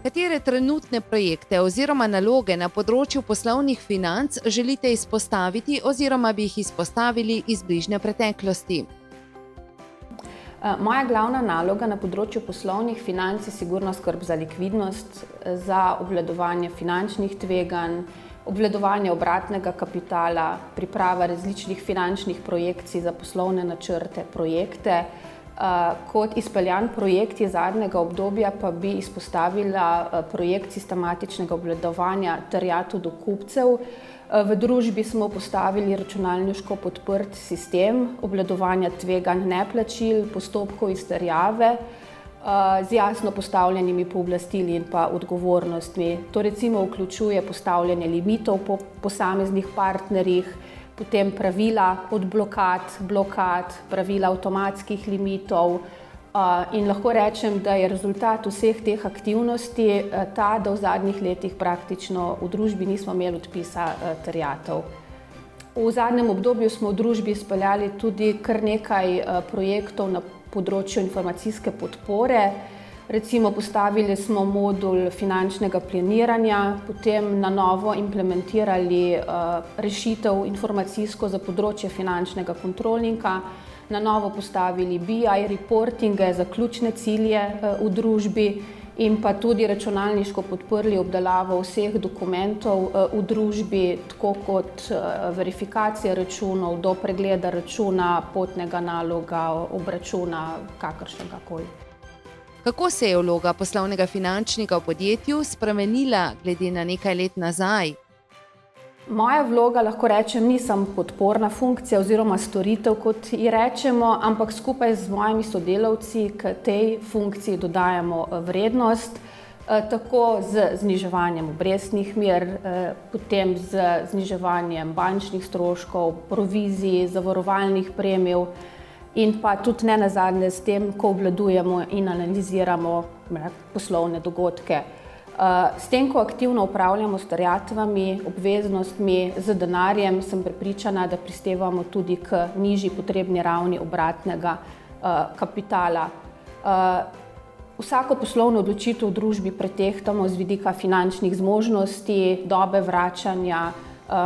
Katere trenutne projekte oziroma naloge na področju poslovnih financ želite izpostaviti oziroma bi jih izpostavili iz bližnje preteklosti? Moja glavna naloga na področju poslovnih financ je sigurno skrb za likvidnost, za obvladovanje finančnih tveganj, obvladovanje obratnega kapitala, priprava različnih finančnih projekcij za poslovne načrte, projekte. Kot izpeljan projekt iz zadnjega obdobja pa bi izpostavila projekt sistematičnega obvladovanja terjatev do kupcev. V družbi smo postavili računalniško podprt sistem obvladovanja tveganj neplačil, postopkov izterjave z jasno postavljenimi pooblastili in pa odgovornostmi. To recimo vključuje postavljanje limitov po posameznih partnerjih, potem pravila od blokad, pravila avtomatskih limitov in lahko rečem, da je rezultat vseh teh aktivnosti ta, da v zadnjih letih praktično v družbi nismo imeli odpisa terjatev. V zadnjem obdobju smo v družbi izpeljali tudi kar nekaj projektov na področju informacijske podpore. Recimo postavili smo modul finančnega planiranja, potem na novo implementirali rešitev informacijsko za področje finančnega kontrolinga, na novo postavili BI reportinge za ključne cilje v družbi in pa tudi računalniško podprli obdelavo vseh dokumentov v družbi, tako kot verifikacije računov do pregleda računa, potnega naloga, obračuna, kakršnega koli. Kako se je vloga poslovnega finančnika v podjetju spremenila glede na nekaj let nazaj? Moja vloga, lahko rečem, ni samo podporna funkcija oziroma storitev, kot ji rečemo, ampak skupaj z mojimi sodelavci k tej funkciji dodajamo vrednost, tako z zniževanjem obrestnih mer, potem z zniževanjem bančnih stroškov, provizij, zavarovalnih premij in pa tudi ne nazadnje s tem, ko obvladujemo in analiziramo poslovne dogodke. S tem, ko aktivno upravljamo s terjatvami, obveznostmi, z denarjem, sem prepričana, da prispevamo tudi k nižji potrebni ravni obratnega kapitala. Vsako poslovno odločitev v družbi pretehtamo z vidika finančnih zmožnosti, dobe vračanja,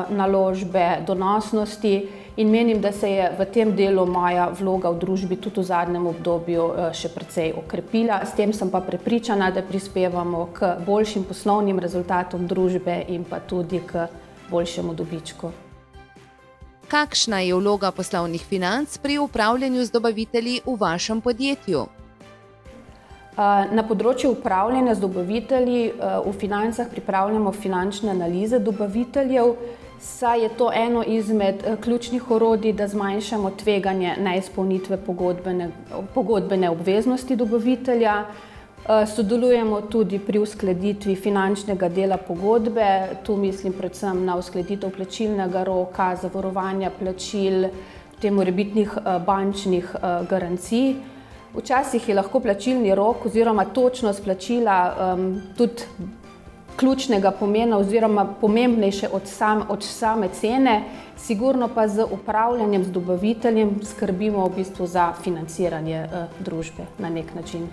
naložbe, donosnosti in menim, da se je v tem delu moja vloga v družbi tudi v zadnjem obdobju še precej okrepila. S tem sem pa prepričana, da prispevamo k boljšim poslovnim rezultatom družbe in pa tudi k boljšemu dobičku. Kakšna je vloga poslovnih financ pri upravljanju z dobavitelji v vašem podjetju? Na področju upravljanja z dobavitelji v financah pripravljamo finančne analize dobaviteljev, saj je to eno izmed ključnih orodij, da zmanjšamo tveganje neizpolnitve pogodbene obveznosti dobavitelja. Sodelujemo tudi pri uskladitvi finančnega dela pogodbe, tu mislim predvsem na uskladitev plačilnega roka, zavarovanja plačil, potem morebitnih bančnih garancij. Včasih je lahko plačilni rok oziroma točnost plačila tudi ključnega pomena oziroma pomembnejše od same cene, sigurno pa z upravljanjem z dobaviteljem skrbimo v bistvu za financiranje družbe na nek način.